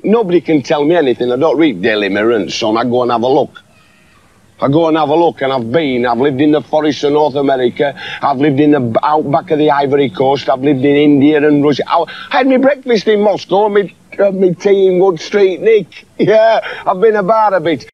Nobody can tell me anything. I don't read Daily Mirror and Sun. I go and have a look. And I've lived in the forests of North America, I've lived in the outback of the Ivory Coast, I've lived in India and Russia. I had my breakfast in Moscow, my tea in Wood Street, Nick. Yeah, I've been about a bit.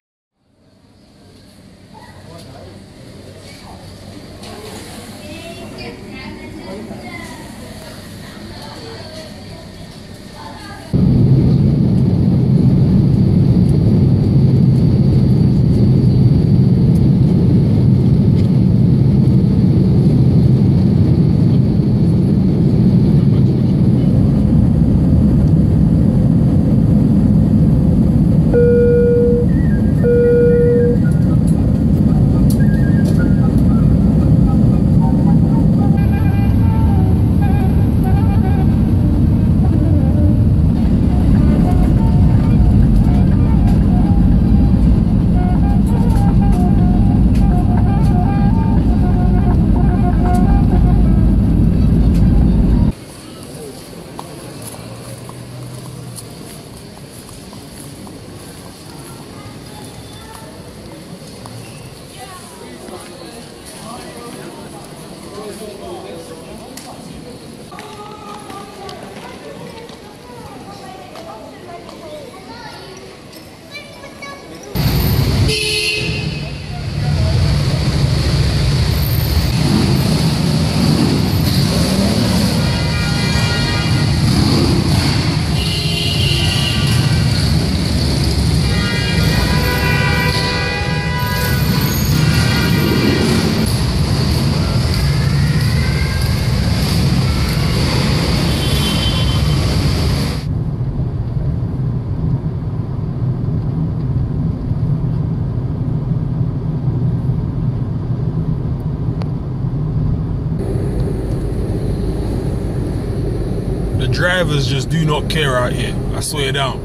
The drivers just do not care out here. I swear down.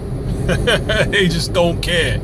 They just don't care.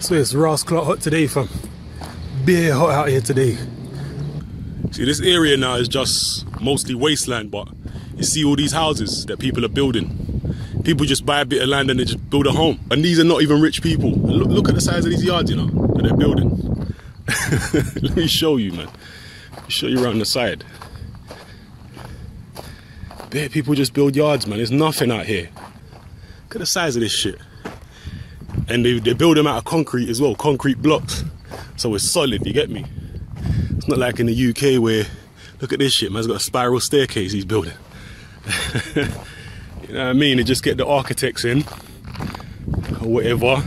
So it's Ross Clock hot today, fam. Bare hot out here today. See, this area now is just mostly wasteland, but you see all these houses that people are building. People just buy a bit of land and they just build a home. And these are not even rich people. Look at the size of these yards, you know, that they're building. Let me show you, man. Let me show you around the side. Bare people just build yards, man. There's nothing out here. Look at the size of this shit. And they build them out of concrete as well, concrete blocks. So it's solid, you get me? It's not like in the UK where, look at this shit, man's got a spiral staircase he's building. You know what I mean? They just get the architects in, or whatever,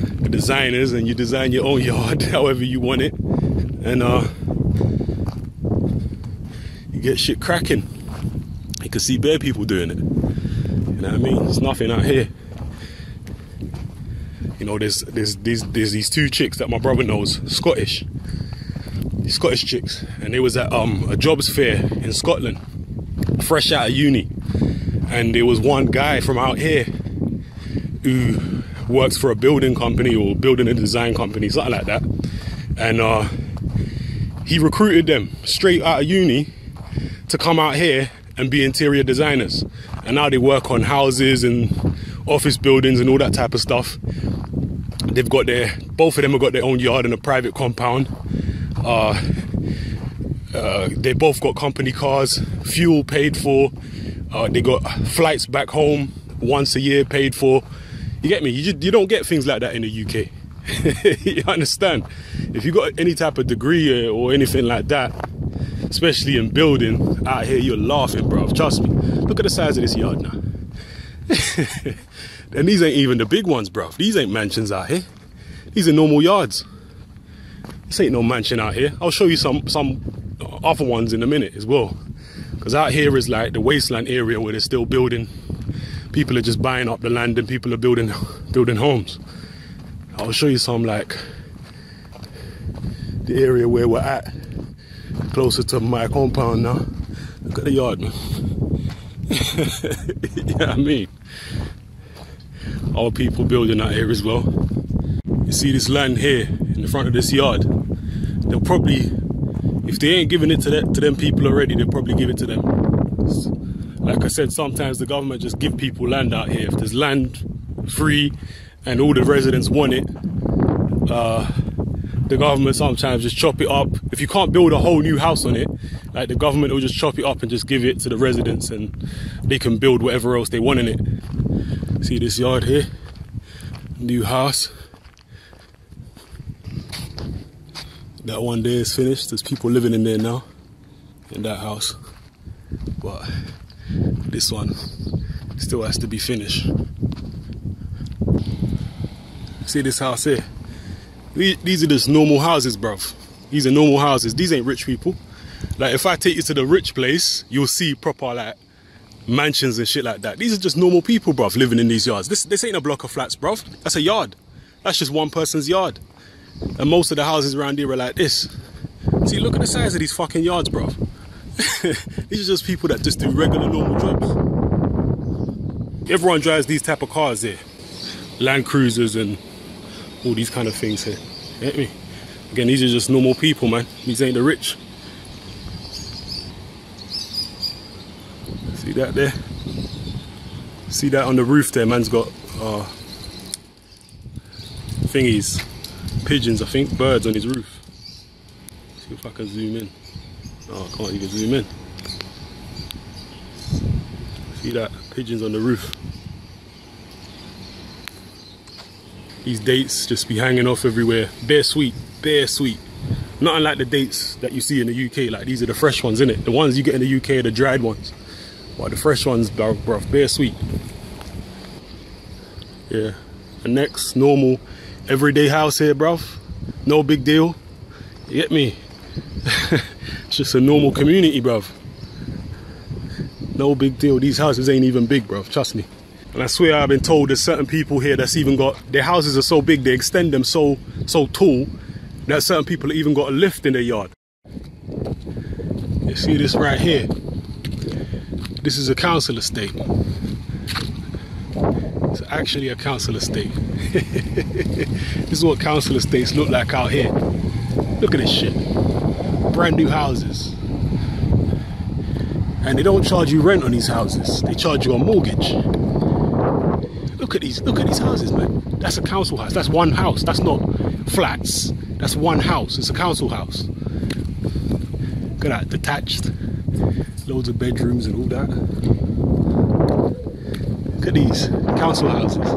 the designers, and you design your own yard however you want it. And you get shit cracking. You can see bare people doing it. You know what I mean? There's nothing out here. You know, there's these two chicks that my brother knows, Scottish chicks, and they was at a jobs fair in Scotland, fresh out of uni, and there was one guy from out here who works for a building company or building and design company, something like that, and he recruited them straight out of uni to come out here and be interior designers, and now they work on houses and office buildings and all that type of stuff. They've got both of them have got their own yard and a private compound. They both got company cars, fuel paid for. They got flights back home once a year paid for. You get me? You don't get things like that in the UK. You understand? If you got any type of degree or anything like that, especially in building, out here you're laughing, bro. Trust me. Look at the size of this yard now. And these ain't even the big ones, bro. These ain't mansions out here. These are normal yards. This ain't no mansion out here. I'll show you some other ones in a minute as well. Because out here is like the wasteland area where they're still building. People are just buying up the land and people are building homes. I'll show you some like the area where we're at. Closer to my compound now. Look at the yard, man. You know what I mean? Our people building out here as well. You see this land here in the front of this yard. They'll probably, if they ain't giving it to them people already, they'll probably give it to them. Like I said, sometimes the government just give people land out here. If there's land free and all the residents want it, the government sometimes just chop it up. If you can't build a whole new house on it, like the government will just chop it up and just give it to the residents and they can build whatever else they want in it. See this yard here? New house. That one there is finished. There's people living in there now, in that house. But this one still has to be finished. See this house here? These are just normal houses, bruv. These are normal houses. These ain't rich people. Like, if I take you to the rich place, you'll see proper, like, mansions and shit like that. These are just normal people, bruv, living in these yards. This ain't a block of flats, bruv. That's a yard. That's just one person's yard. And most of the houses around here are like this. See, look at the size of these fucking yards, bruv. These are just people that just do regular, normal jobs. Everyone drives these type of cars here. Land Cruisers and all these kind of things here. You get me? Again, these are just normal people, man. These ain't the rich. See that there? See that on the roof there? Man's got thingies, pigeons, I think, birds on his roof. See if I can zoom in. Oh, I can't even zoom in. See that? Pigeons on the roof. These dates just be hanging off everywhere. Bare sweet, bare sweet. Not unlike the dates that you see in the UK. Like, these are the fresh ones, innit? The ones you get in the UK are the dried ones. But the fresh ones, bruv, bare sweet. Yeah. The next normal everyday house here, bruv. No big deal. You get me? It's just a normal community, bruv. No big deal. These houses ain't even big, bruv. Trust me. And I swear I've been told there's certain people here that's even got, their houses are so big, they extend them so tall, that certain people have even got a lift in their yard. You see this right here? This is a council estate. It's actually a council estate. This is what council estates look like out here. Look at this shit. Brand new houses. And they don't charge you rent on these houses. They charge you a mortgage. Look at these houses, man. That's a council house. That's one house. That's not flats. That's one house. It's a council house. Look at that, detached. Loads of bedrooms and all that. Look at these council houses.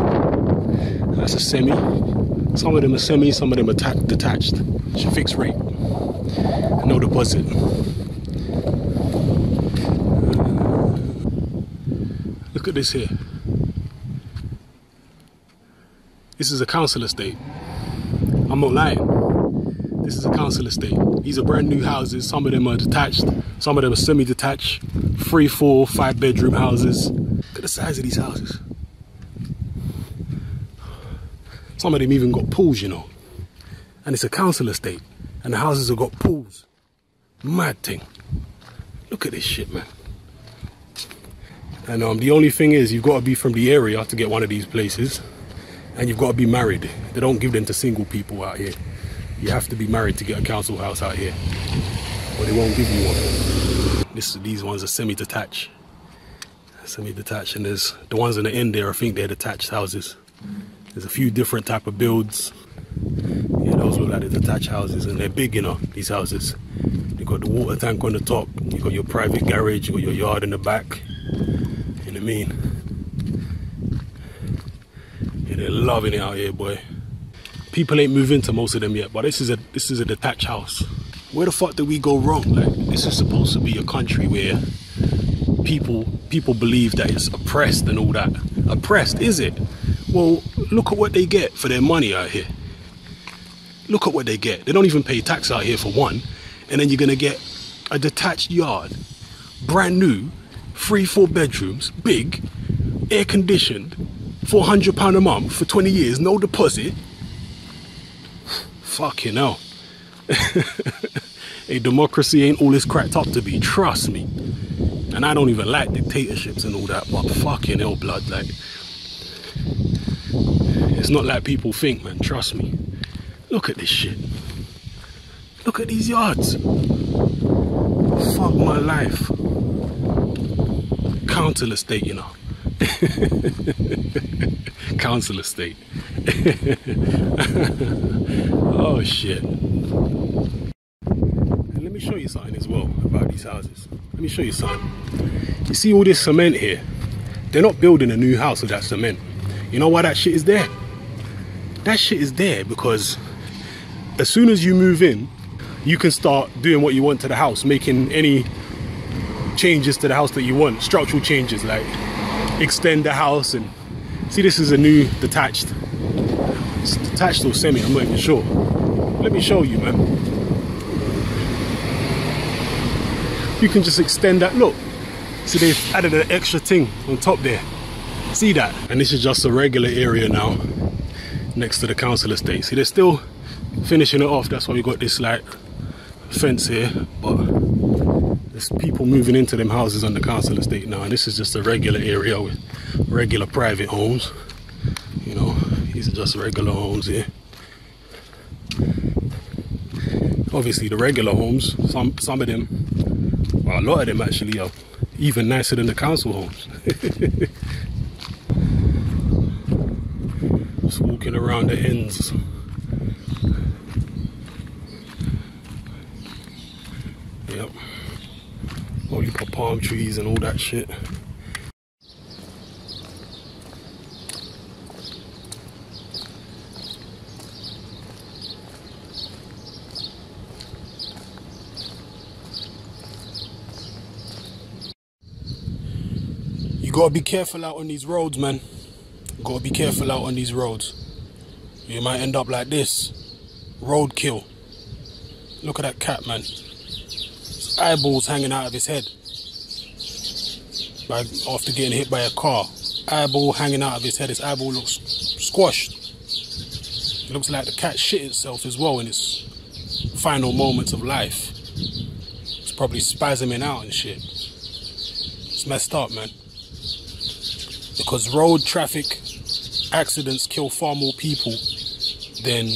That's a semi. Some of them are semi, some of them are detached. It's a fixed rate. No deposit. Look at this here. This is a council estate. I'm not lying. This is a council estate. These are brand new houses. Some of them are detached. Some of them are semi-detached. 3, 4, 5 bedroom houses. Look at the size of these houses. Some of them even got pools, you know. And it's a council estate. And the houses have got pools. Mad thing. Look at this shit, man. And the only thing is, you've got to be from the area to get one of these places. And you've got to be married. They don't give them to single people out here. You have to be married to get a council house out here. Or they won't give you one. These ones are semi-detached. Semi-detached, and there's the ones in the end there, I think they're detached houses. There's a few different type of builds. Yeah, those look like the detached houses, and they're big, you know, these houses. You got the water tank on the top, you got your private garage, you got your yard in the back. You know what I mean? Yeah, they're loving it out here, boy. People ain't moved into most of them yet, but this is a detached house. Where the fuck did we go wrong? Like, this is supposed to be a country where people believe that it's oppressed and all that. Oppressed, is it? Well, look at what they get for their money out here. Look at what they get. They don't even pay tax out here for one. And then you're gonna get a detached yard, brand new, 3, 4 bedrooms, big, air conditioned, £400 a month for 20 years, no deposit. Fucking hell. A democracy ain't all it's cracked up to be, trust me. And I don't even like dictatorships and all that, but fucking hell, blood, like, it's not like people think, man, trust me. Look at this shit. Look at these yards. Fuck my life. Council estate, you know. Council estate. Oh shit. And let me show you something as well about these houses. Let me show you something. You see all this cement here? They're not building a new house with that cement. You know why that shit is there? That shit is there because as soon as you move in, you can start doing what you want to the house, making any changes to the house that you want, structural changes, like extend the house. And see, this is a new detached. It's detached or semi, I'm not even sure. Let me show you, man. You can just extend that, look. See, they've added an extra thing on top there. See that? And this is just a regular area now, next to the council estate. See, they're still finishing it off. That's why we got this like fence here, but there's people moving into them houses on the council estate now, and this is just a regular area with regular private homes. You know, these are just regular homes here. Obviously the regular homes, some of them, well, a lot of them actually are even nicer than the council homes. Just walking around the ends. Yep. All you got palm trees and all that shit. You gotta be careful out on these roads, man. You gotta be careful out on these roads. You might end up like this. Roadkill. Look at that cat, man. His eyeballs hanging out of his head. Like after getting hit by a car. Eyeball hanging out of his head. His eyeball looks squashed. It looks like the cat shit itself as well in its final moments of life. It's probably spasming out and shit. It's messed up, man. Because road traffic accidents kill far more people than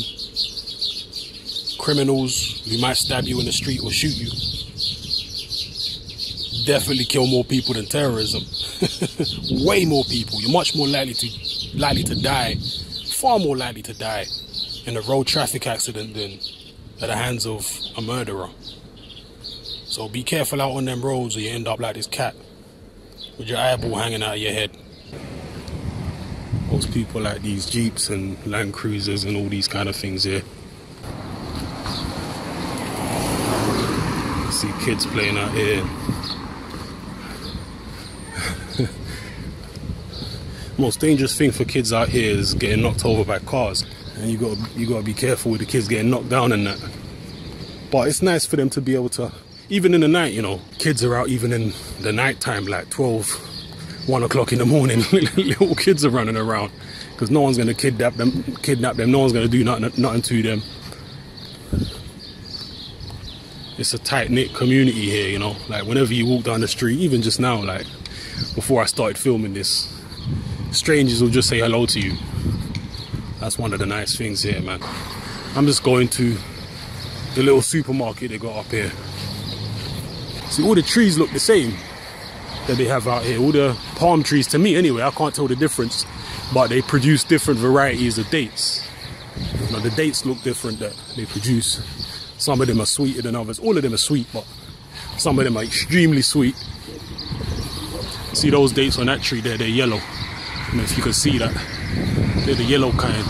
criminals who might stab you in the street or shoot you. Definitely kill more people than terrorism. Way more people. You're much more likely to die, far more likely to die in a road traffic accident than at the hands of a murderer. So be careful out on them roads or you end up like this cat with your eyeball hanging out of your head. Most people like these Jeeps and Land Cruisers and all these kind of things here. See kids playing out here. Most dangerous thing for kids out here is getting knocked over by cars, and you gotta be careful with the kids getting knocked down and that. But it's nice for them to be able to, even in the night, you know, kids are out even in the night time, like 12, 1 o'clock in the morning. Little kids are running around because no one's gonna kidnap them. No one's gonna do nothing to them. It's a tight-knit community here, you know. Like whenever you walk down the street, even just now, like before I started filming this, strangers will just say hello to you. That's one of the nice things here, man. I'm just going to the little supermarket they got up here. See, all the trees look the same that they have out here. All the palm trees, to me anyway, I can't tell the difference, but they produce different varieties of dates. You know, the dates look different that they produce. Some of them are sweeter than others. All of them are sweet, but some of them are extremely sweet. See those dates on that tree there, they're yellow. I don't know if you can see that. They're the yellow kind.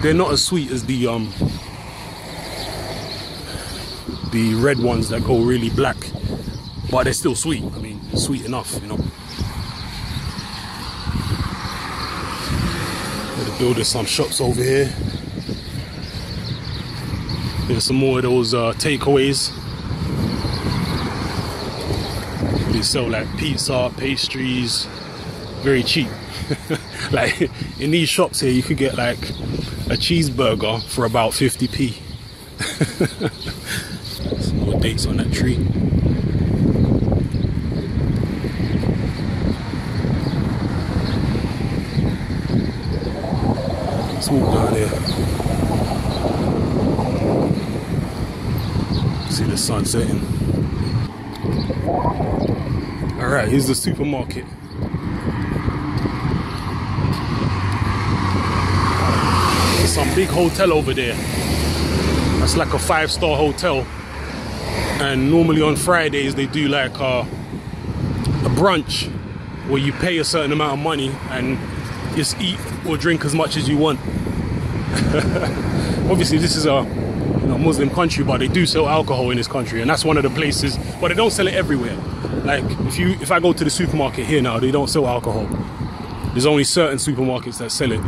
They're not as sweet as the red ones that go really black, but they're still sweet. I mean, sweet enough, you know. They're building some shops over here. There's some more of those takeaways. They sell like pizza, pastries, very cheap. Like in these shops here, you could get like a cheeseburger for about 50p. Some more dates on that tree. Let's walk down here. See the sun setting. Alright, here's the supermarket. There's some big hotel over there. That's like a 5-star hotel. And normally on Fridays they do like a brunch where you pay a certain amount of money and just eat or drink as much as you want. Obviously this is a Muslim country, but they do sell alcohol in this country, and that's one of the places, but they don't sell it everywhere. Like if I go to the supermarket here now, they don't sell alcohol. There's only certain supermarkets that sell it,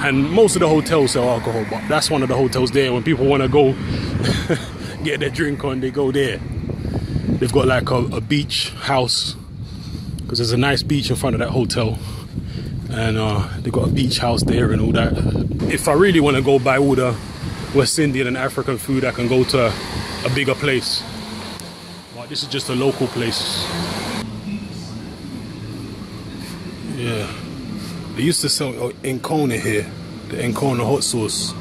and most of the hotels sell alcohol, but that's one of the hotels there. When people want to go get their drink on, they go there. They've got like a beach house, because there's a nice beach in front of that hotel, and they've got a beach house there and all that. If I really want to go buy all the West Indian and African food, I can go to a bigger place, but this is just a local place. Yeah, they used to sell Encona here, the Encona hot sauce,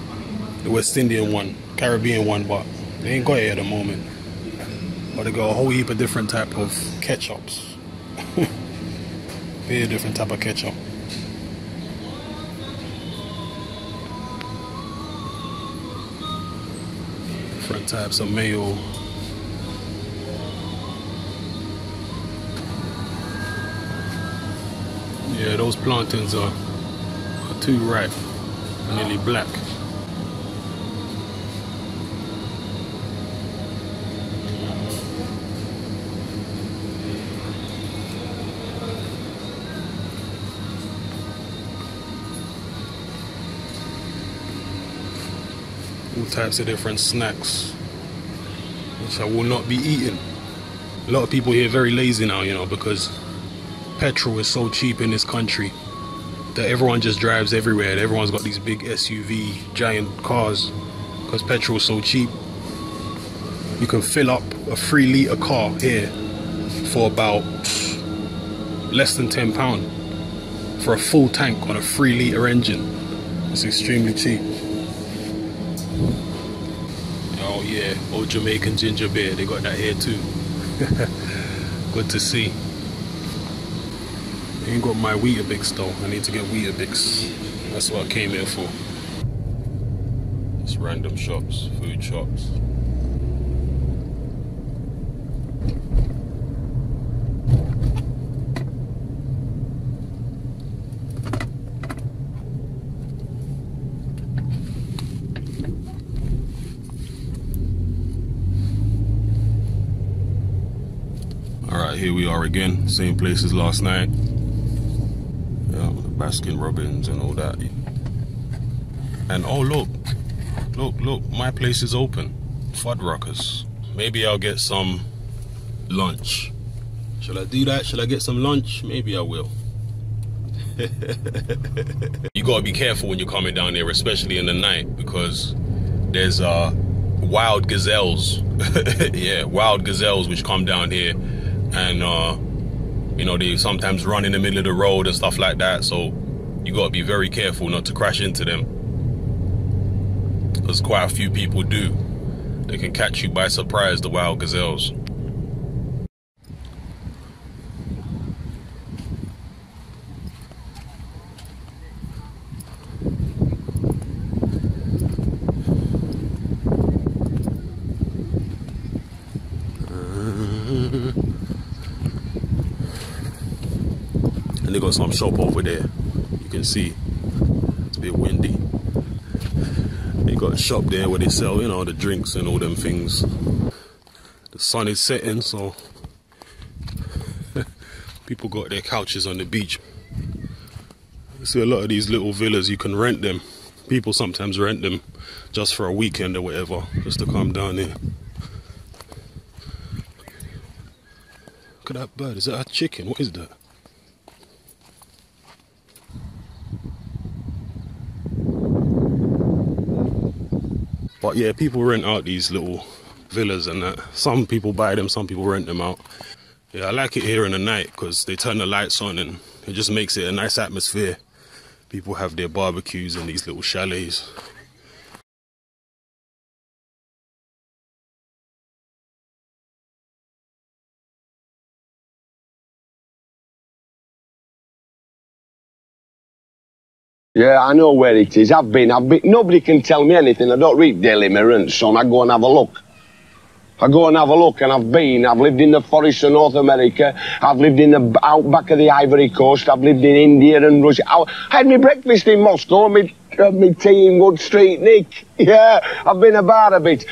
the West Indian one, Caribbean one, but they ain't got it at the moment. But they got a whole heap of different type of ketchups. Very different type of ketchup. Different types of mayo. Yeah, those plantains are too ripe, nearly black. All types of different snacks, which I will not be eating. A lot of people here are very lazy now, you know, because petrol is so cheap in this country that everyone just drives everywhere. Everyone's got these big SUV, giant cars, because petrol is so cheap. You can fill up a 3-litre car here for about less than £10 for a full tank on a 3-litre engine. It's extremely cheap. Oh yeah, old Jamaican ginger beer, they got that here too. Good to see. I ain't got my Weetabix though. I need to get Weetabix. That's what I came here for. Just random shops, food shops. Alright, here we are again, same place as last night. Yeah, Baskin Robbins and all that. And oh look, my place is open. Fuddruckers. Maybe I'll get some lunch. Shall I do that? Shall I get some lunch? Maybe I will. You gotta be careful when you're coming down here, especially in the night, because there's wild gazelles. Yeah, wild gazelles which come down here. And you know, they sometimes run in the middle of the road and stuff like that, so you got to be very careful not to crash into them, because quite a few people do. They can catch you by surprise, the wild gazelles. And they got some shop over there. You can see it's a bit windy. They got a shop there where they sell, you know, the drinks and all them things. The sun is setting, so people got their couches on the beach. You see a lot of these little villas, you can rent them. People sometimes rent them just for a weekend or whatever, just to come down here. Look at that bird. Is that a chicken? What is that? But yeah, people rent out these little villas and that. Some people buy them, some people rent them out. Yeah, I like it here in the night because they turn the lights on and it just makes it a nice atmosphere. People have their barbecues in these little chalets. Yeah, I know where it is. I've been. Nobody can tell me anything. I don't read Daily Mirror and son. I go and have a look. I go and have a look, and I've lived in the forests of North America. I've lived in the outback of the Ivory Coast. I've lived in India and Russia. I had my breakfast in Moscow, my tea in Wood Street, Nick. Yeah, I've been about a bit.